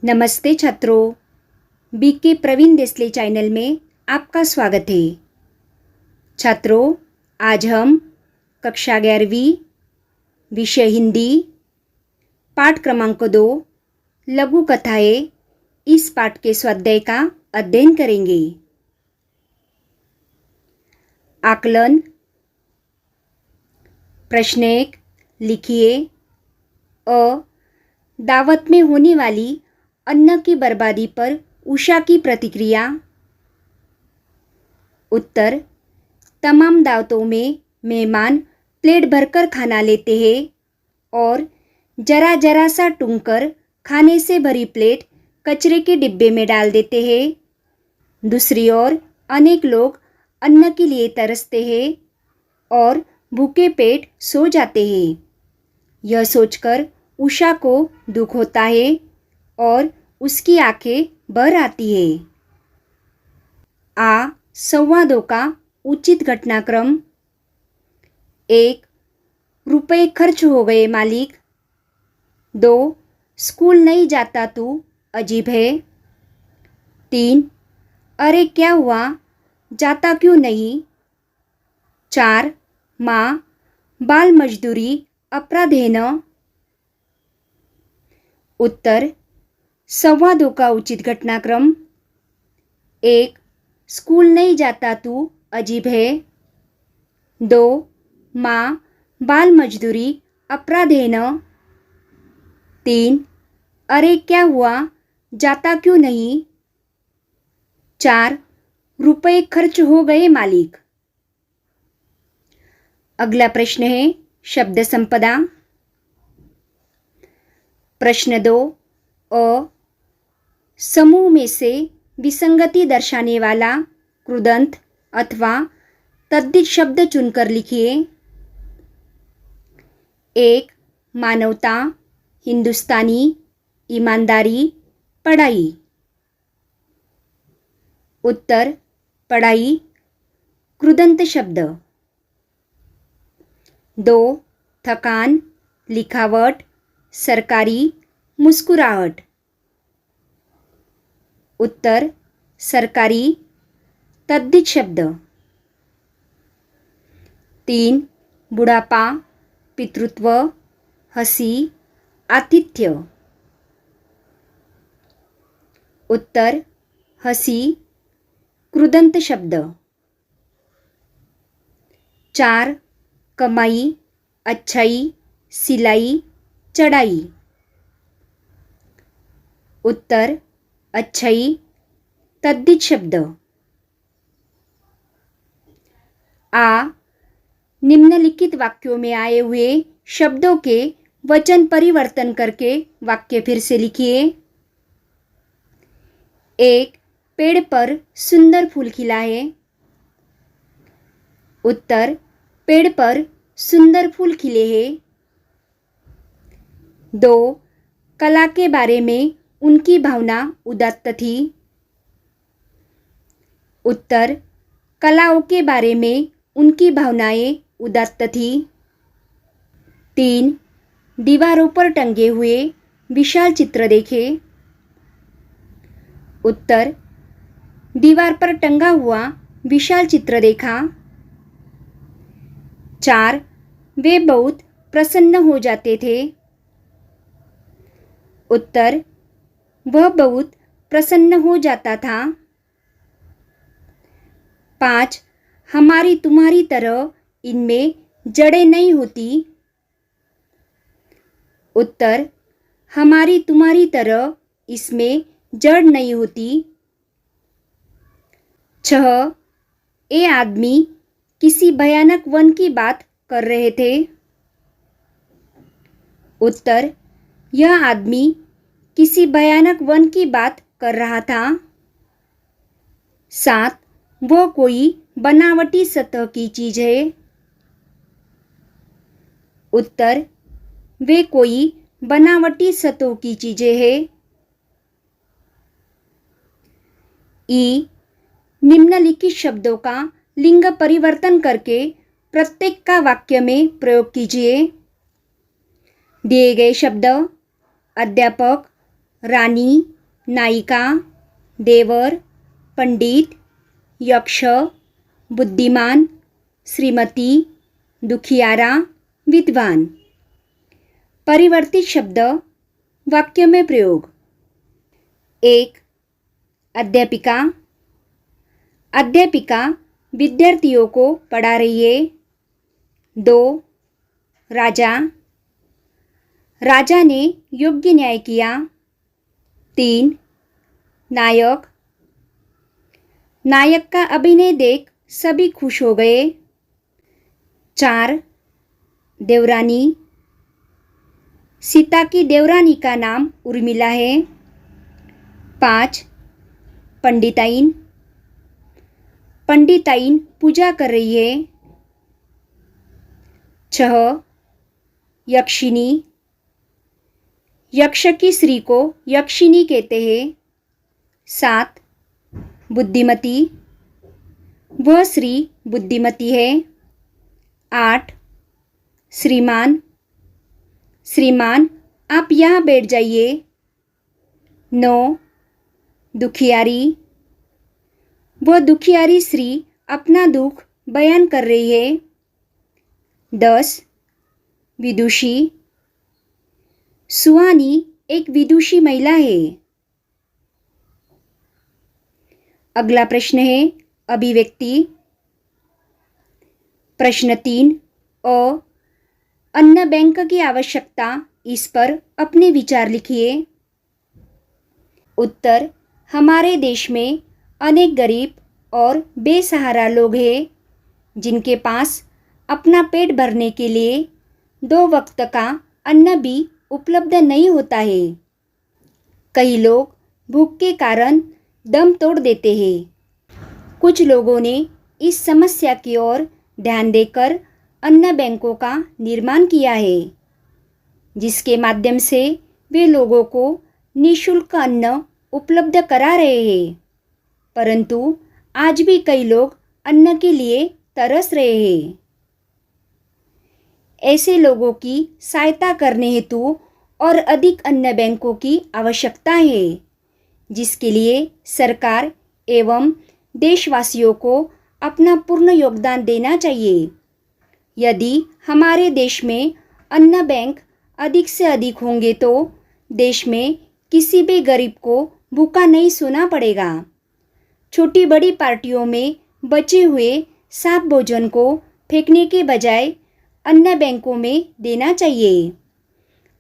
नमस्ते छात्रों, BK Praveen Desale channel में आपका स्वागत है। छात्रों, आज हम कक्षा 11वीं विषय हिंदी पाठ क्रमांक 2 लघु कथाएं इस पाठ के स्वाध्याय का अध्ययन करेंगे। आकलन। प्रश्न 1, लिखिए अ दावत में होने वाली अन्न की बर्बादी पर उषा की प्रतिक्रिया। उत्तर, तमाम दावतों में मेहमान प्लेट भरकर खाना लेते हैं और जरा जरा सा टूंकर खाने से भरी प्लेट कचरे के डिब्बे में डाल देते हैं। दूसरी ओर अनेक लोग अन्न के लिए तरसते हैं और भूखे पेट सो जाते हैं। यह सोचकर उषा को दुख होता है और उसकी आंखें भर आती है। आ संवादों का उचित घटनाक्रम। 1, रुपए खर्च हो गए मालिक। 2, स्कूल नहीं जाता तू, अजीब है। 3, अरे क्या हुआ, जाता क्यों नहीं। 4, माँ, बाल मजदूरी अपराध है न। उत्तर, संवादों का उचित घटनाक्रम। 1, स्कूल नहीं जाता तू, अजीब है। 2, माँ, बाल मजदूरी अपराध है न। 3, अरे क्या हुआ, जाता क्यों नहीं। 4, रुपए खर्च हो गए मालिक। अगला प्रश्न है शब्द संपदा। प्रश्न 2, अ समूह में से विसंगति दर्शाने वाला कृदंत अथवा तद्धित शब्द चुनकर लिखिए। 1, मानवता, हिंदुस्तानी, ईमानदारी, पढ़ाई। उत्तर, पढ़ाई कृदंत शब्द। 2, थकान, लिखावट, सरकारी, मुस्कुराहट। उत्तर, सरकारी तद्धित शब्द। 3, बुढ़ापा, पितृत्व, हंसी, आतिथ्य। उत्तर, हंसी कृदंत शब्द। 4, कमाई, अच्छाई, सिलाई, चढ़ाई। उत्तर, अच्छाई तद्धित शब्द। आ निम्नलिखित वाक्यों में आए हुए शब्दों के वचन परिवर्तन करके वाक्य फिर से लिखिए। 1, पेड़ पर सुंदर फूल खिला है। उत्तर, पेड़ पर सुंदर फूल खिले हैं। 2, कला के बारे में उनकी भावना उदात्त थी। उत्तर, कलाओं के बारे में उनकी भावनाएं उदात्त थी। 3, दीवारों पर टंगे हुए विशाल चित्र देखे। उत्तर, दीवार पर टंगा हुआ विशाल चित्र देखा। 4, वे बहुत प्रसन्न हो जाते थे। उत्तर, वह बहुत प्रसन्न हो जाता था। 5, हमारी तुम्हारी तरह इनमें जड़ें नहीं होती। उत्तर, हमारी तुम्हारी तरह इसमें जड़ नहीं होती। 6, ये आदमी किसी भयानक वन की बात कर रहे थे। उत्तर, यह आदमी किसी भयानक वन की बात कर रहा था। 7, वह कोई बनावटी सतह की चीज है। उत्तर, वे कोई बनावटी सतह की चीजें हैं। ई निम्नलिखित शब्दों का लिंग परिवर्तन करके प्रत्येक का वाक्य में प्रयोग कीजिए। दिए गए शब्द अध्यापक, रानी, नायिका, देवर, पंडित, यक्ष, बुद्धिमान, श्रीमती, दुखियारा, विद्वान। परिवर्तित शब्द वाक्य में प्रयोग। 1. अध्यापिका। अध्यापिका विद्यार्थियों को पढ़ा रही है। 2. राजा। राजा ने योग्य न्याय किया। 3. नायक। नायक का अभिनय देख सभी खुश हो गए। 4. देवरानी। सीता की देवरानी का नाम उर्मिला है। 5. पंडिताइन। पंडिताइन पूजा कर रही है। 6. यक्षिनी। यक्ष की स्त्री को यक्षिनी कहते हैं। 7. बुद्धिमती। वह स्त्री बुद्धिमती है। 8. श्रीमान। श्रीमान आप यहाँ बैठ जाइए। 9. दुखियारी। वह दुखियारी स्त्री अपना दुख बयान कर रही है। 10. विदुषी। सुहानी एक विदुषी महिला है। अगला प्रश्न है अभिव्यक्ति। प्रश्न 3 अ अन्न बैंक की आवश्यकता, इस पर अपने विचार लिखिए। उत्तर, हमारे देश में अनेक गरीब और बेसहारा लोग हैं जिनके पास अपना पेट भरने के लिए 2 वक्त का अन्न भी उपलब्ध नहीं होता है। कई लोग भूख के कारण दम तोड़ देते हैं। कुछ लोगों ने इस समस्या की ओर ध्यान देकर अन्न बैंकों का निर्माण किया है, जिसके माध्यम से वे लोगों को निःशुल्क अन्न उपलब्ध करा रहे हैं। परंतु आज भी कई लोग अन्न के लिए तरस रहे हैं। ऐसे लोगों की सहायता करने हेतु और अधिक अन्न बैंकों की आवश्यकता है, जिसके लिए सरकार एवं देशवासियों को अपना पूर्ण योगदान देना चाहिए। यदि हमारे देश में अन्न बैंक अधिक से अधिक होंगे तो देश में किसी भी गरीब को भूखा नहीं सोना पड़ेगा। छोटी बड़ी पार्टियों में बचे हुए साफ भोजन को फेंकने के बजाय अन्न बैंकों में देना चाहिए।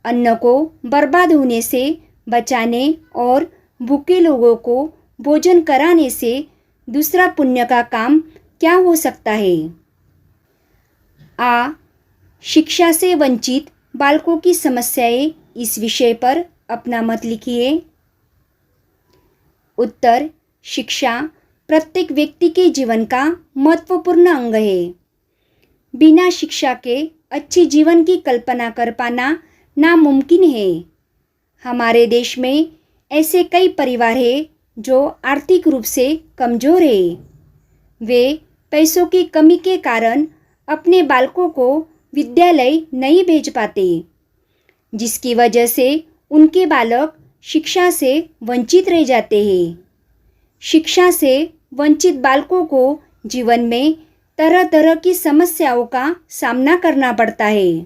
अन्न को बर्बाद होने से बचाने और भूखे लोगों को भोजन कराने से दूसरा पुण्य का काम क्या हो सकता है। आ. शिक्षा से वंचित बालकों की समस्याएं, इस विषय पर अपना मत लिखिए। उत्तर, शिक्षा प्रत्येक व्यक्ति के जीवन का महत्वपूर्ण अंग है। बिना शिक्षा के अच्छी जीवन की कल्पना कर पाना नामुमकिन है। हमारे देश में ऐसे कई परिवार हैं जो आर्थिक रूप से कमज़ोर हैं। वे पैसों की कमी के कारण अपने बालकों को विद्यालय नहीं भेज पाते, जिसकी वजह से उनके बालक शिक्षा से वंचित रह जाते हैं। शिक्षा से वंचित बालकों को जीवन में तरह तरह की समस्याओं का सामना करना पड़ता है।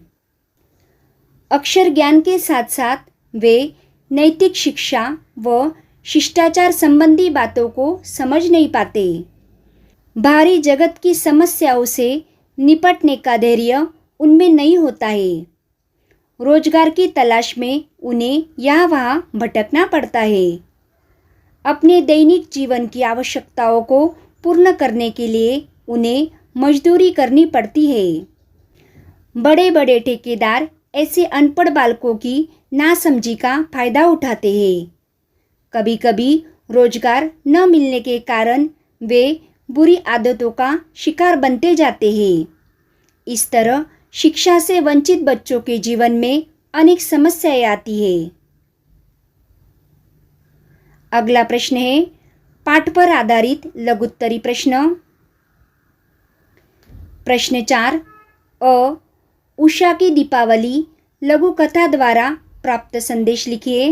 अक्षर ज्ञान के साथ साथ वे नैतिक शिक्षा व शिष्टाचार संबंधी बातों को समझ नहीं पाते। बाहरी जगत की समस्याओं से निपटने का धैर्य उनमें नहीं होता है। रोजगार की तलाश में उन्हें यहाँ वहाँ भटकना पड़ता है। अपने दैनिक जीवन की आवश्यकताओं को पूर्ण करने के लिए उन्हें मजदूरी करनी पड़ती है। बड़े बड़े ठेकेदार ऐसे अनपढ़ बालकों की नासमझी का फायदा उठाते हैं। कभी कभी रोजगार न मिलने के कारण वे बुरी आदतों का शिकार बनते जाते हैं। इस तरह शिक्षा से वंचित बच्चों के जीवन में अनेक समस्याएं आती है। अगला प्रश्न है पाठ पर आधारित लघुत्तरी प्रश्न। प्रश्न 4 अ उषा की दीपावली लघु कथा द्वारा प्राप्त संदेश लिखिए।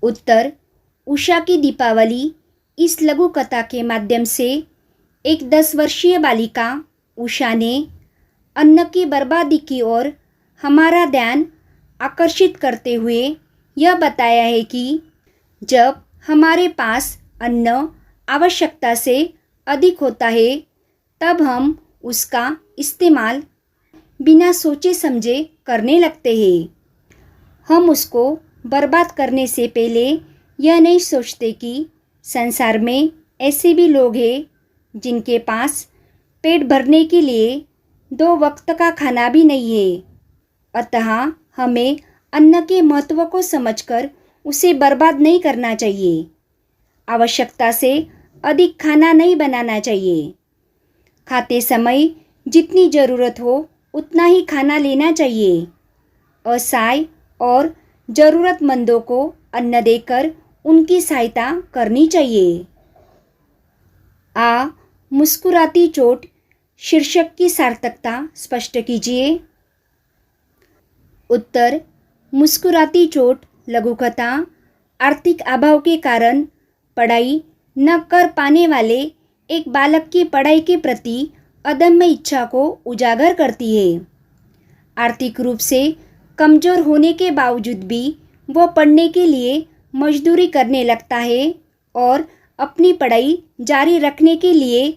उत्तर, उषा की दीपावली इस लघु कथा के माध्यम से एक 10 वर्षीय बालिका उषा ने अन्न की बर्बादी की ओर हमारा ध्यान आकर्षित करते हुए यह बताया है कि जब हमारे पास अन्न आवश्यकता से अधिक होता है तब हम उसका इस्तेमाल बिना सोचे समझे करने लगते हैं। हम उसको बर्बाद करने से पहले यह नहीं सोचते कि संसार में ऐसे भी लोग हैं जिनके पास पेट भरने के लिए 2 वक्त का खाना भी नहीं है। अतः हमें अन्न के महत्व को समझकर उसे बर्बाद नहीं करना चाहिए। आवश्यकता से अधिक खाना नहीं बनाना चाहिए। खाते समय जितनी ज़रूरत हो उतना ही खाना लेना चाहिए। असहाय और ज़रूरतमंदों को अन्न देकर उनकी सहायता करनी चाहिए। मुस्कुराती चोट शीर्षक की सार्थकता स्पष्ट कीजिए। उत्तर, मुस्कुराती चोट लघुकथा आर्थिक अभाव के कारण पढ़ाई न कर पाने वाले एक बालक की पढ़ाई के प्रति अदम्य इच्छा को उजागर करती है। आर्थिक रूप से कमज़ोर होने के बावजूद भी वह पढ़ने के लिए मजदूरी करने लगता है और अपनी पढ़ाई जारी रखने के लिए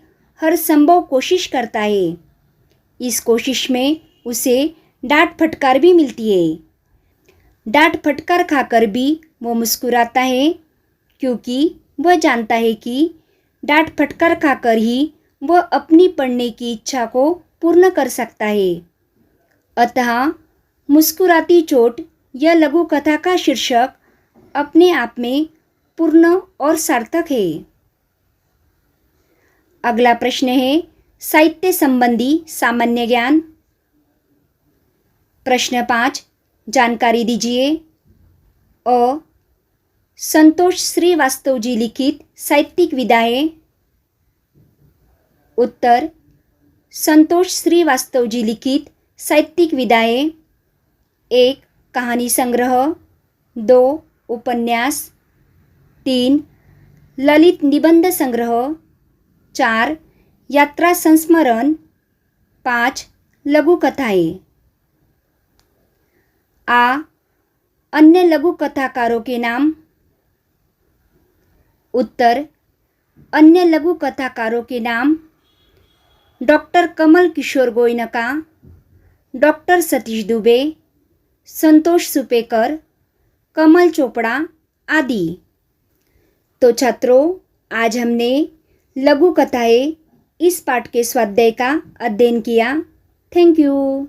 हर संभव कोशिश करता है। इस कोशिश में उसे डांट फटकार भी मिलती है। डांट फटकार खाकर भी वो मुस्कुराता है क्योंकि वह जानता है कि डांट फटकार खाकर ही वह अपनी पढ़ने की इच्छा को पूर्ण कर सकता है। अतः मुस्कुराती चोट यह लघु कथा का शीर्षक अपने आप में पूर्ण और सार्थक है। अगला प्रश्न है साहित्य संबंधी सामान्य ज्ञान। प्रश्न 5, जानकारी दीजिए। संतोष श्रीवास्तव जी लिखित साहित्यिक विधा है। उत्तर, संतोष श्रीवास्तव जी लिखित साहित्यिक विधा है। 1, कहानी संग्रह। 2, उपन्यास। 3, ललित निबंध संग्रह। 4, यात्रा संस्मरण। 5, लघु कथाएं। अन्य लघु कथाकारों के नाम। उत्तर, अन्य लघु कथाकारों के नाम डॉक्टर कमल किशोर गोयनका, डॉक्टर सतीश दुबे, संतोष सुपेकर, कमल चोपड़ा आदि। तो छात्रों, आज हमने लघु कथाएं इस पाठ के स्वाध्याय का अध्ययन किया। Thank you.